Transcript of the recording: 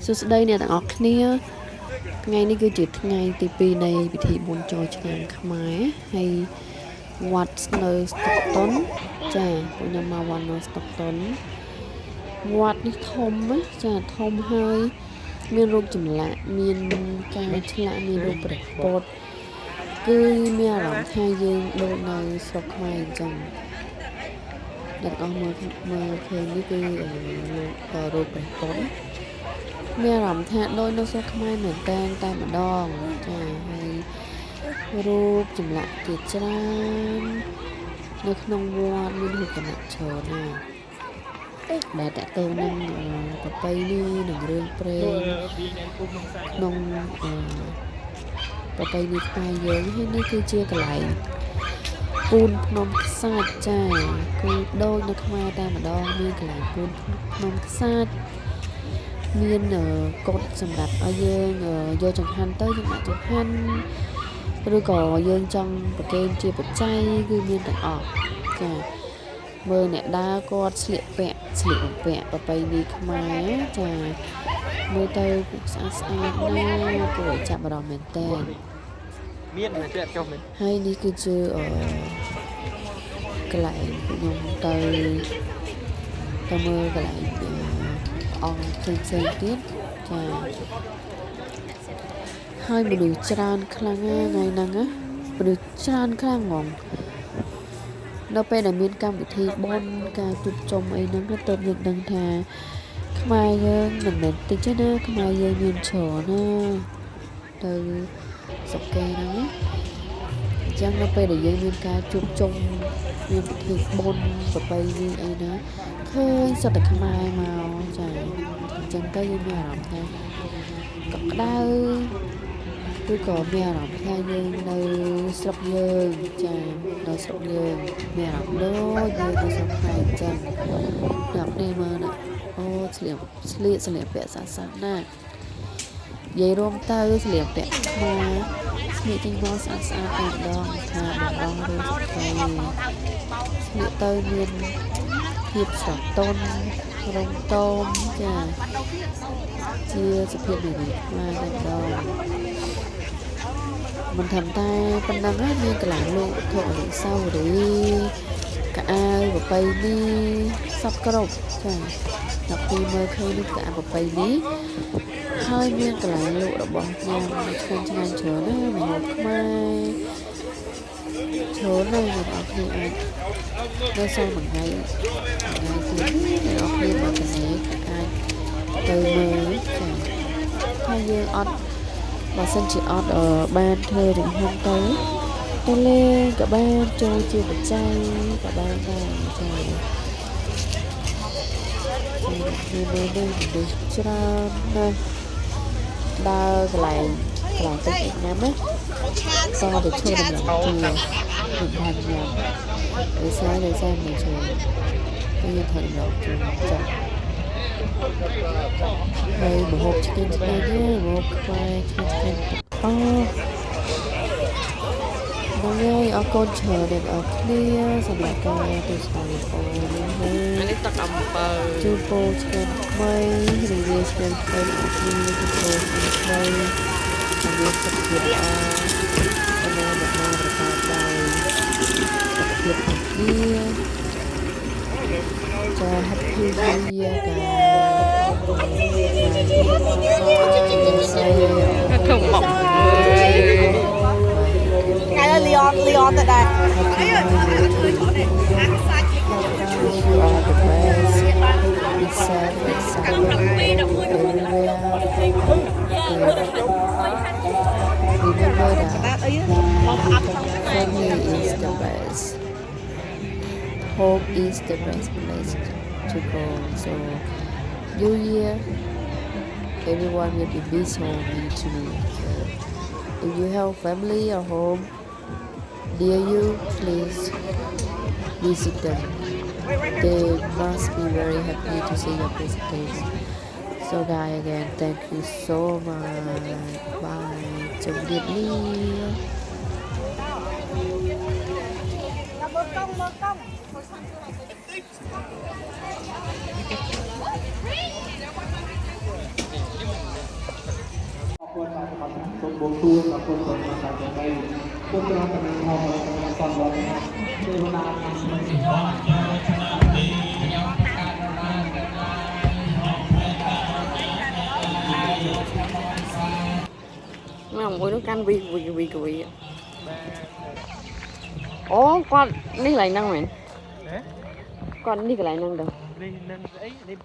សួស្តីអ្នកទាំងអស់គ្នាថ្ងៃនេះគឺជាថ្ងៃទី2នៃពិធីបុណ្យចូលឆ្នាំខ្មែរហើយវត្តនៅស្តុកតុនចាពួកខ្ញុំមកវត្តនៅស្តុកតុនវត្តនេះធំណាចាធំហើយមានរូបចម្លាក់មានការឆ្លាក់មានរូបព្រះពុទ្ធគឺមានអារម្មណ៍ថាយើងដូចនៅស្រុកខ្មែរអញ្ចឹងអ្នកទាំងអស់មើលឃើញនេះគឺរូបព្រះពុទ្ធមានអារម្មណ៍ថាដូចនៅស្រុកខ្មែរមែនតែម្ដងចាហើយរូបចម្លាក់ជាច្រើននៅក្នុងវត្តមានរូបចម្លាក់ច្រើនណាស់ដែលតទៅនឹងប្រពៃណីនិងរឿងព្រេងក្នុងប្រពៃណីខ្មែរយើងហើយនេះគឺជាកន្លែងពូនភ្នំខ្សាច់ចាគឺដូចនៅខ្មែរតែម្ដងមានកន្លែងពូនភ្នំខ្សាច់មានកុដសម្រាប់ឲ្យយើងយកចង្ហាន់ទៅយើងដាក់ចង្ហាន់ឬក៏យើងចង់ប្រគេនជាបច្ច័យគឺមានទាំងអស់ចាមើលអ្នកដើរគាត់ស្លៀកបំពាក់ប្រពៃណីខ្មែរចាមើលទៅស្អាតណាស់គួរឲ្យចាប់អារម្មណ៍មែនតើមានតែចុះមែនហើយនេះគឺជាកន្លែងខ្ញុំទៅមើលកន្លែងអង្គផ្សេងទៀតចាហើយមនុស្សច្រើនខ្លាំងណាស់ថ្ងៃហ្នឹងណាមនុស្សច្រើនខ្លាំងហ្មងនៅពេលដែលមានកម្មវិធីបុណ្យការជួបជុំអីហ្នឹងទៅយើងដឹងថាខ្មែរយើងមិនមែនតិចទេណាខ្មែរយើងមានច្រើនណាទៅសុកគេហ្នឹងណាអញ្ចឹងនៅពេលដែលយើងមានការជួបជុំមានពិធីបុណ្យប្រពៃណីអីណាឃើញសុទ្ធតែខ្មែរមកចាអញ្ចឹងទៅយើងមានអារម្មណ៍ថាកក់ក្ដៅឬក៏មានអារម្មណ៍ថាយើងនៅស្រុកយើងចានៅស្រុកយើងមានអារម្មណ៍ដូចយើងនៅស្រុកខ្មែរអញ្ចឹងអ្នកនេះមើលណាអូស្លៀកពាក់សាសនានិយាយរួមទៅស្លៀកពាក់ខ្មែរស្លៀកជីវរស្អាតតែម្ដងថាម្ដងឬស្ត្រីស្លៀកទៅមានភាពស្រទន់រងតោមចាជាសុភាពនារីខ្មែរតែម្ដងមិនធម្មតាប៉ុណ្ណឹងហើយមានកន្លែងលោកធុអនុស្សាវរីយ៍កៅអៅប្រពៃណីសពគ្រប់ចាដល់ពេលមើលឃើញនេះកៅអៅប្រពៃណីហើយមានកន្លែងលោករបស់ញ៉ាំឆ្ងាញ់ច្រើនណាស់ម្ហូបខ្មែរច្រើនណាស់អ្នកនរគ្នាអាចនៅសល់មួយថ្ងៃទៀតអ្នកនរគ្នាមកកណេអាចទៅមើលចាថាយើងអត់បើសិនជាអត់បានធ្វើរំហុងទៅលេងក៏បានចូលជាបច្ច័យក៏បានដែរចាមានមនុស្សច្រើនណាស់ដើរកន្លែងទឹកញ៉ាំណាតោះទៅជួយដំណើរជាមិនបានញ៉ាំដោយសារមិនជួយទៅយើងធ្វើដំណើរជាចាហើយម្ហូបឆ្ងាញ់ម្ហូបខ្មែរឆ្ងាញ់អូបងអើយអរគុណច្រើនអ្នកនរគ្នាសម្រាប់ការទស្សនាវីដេអូនេះនេះទឹកអំពៅជូនពរឆ្ងាញ់ថ្មីរីវាឆ្ងាញ់ថ្មីអ្នកនរគ្នាជូនពរឆ្ងាញ់ថ្មីជំរាបសុខភាពល្អអនុមោទនាប្រកបដោយសុខភាពគ្នាចា Happy New Year ធំមកcái là Leon tại đây Wish you all the best. Be safe and sound everywhere. Remember that family is the best. Home is the best place to go. So, New Year, everyone will be miss home too. So, if you have family or home near you, please visit them. They must be very happy to see your presentation. So guys, again, thank you so much. Bye. Chào biệt ly. mấy ông ơi nó can vì ố con đi lại năng mày con đi cái lại năng đâu đi nên ấy đi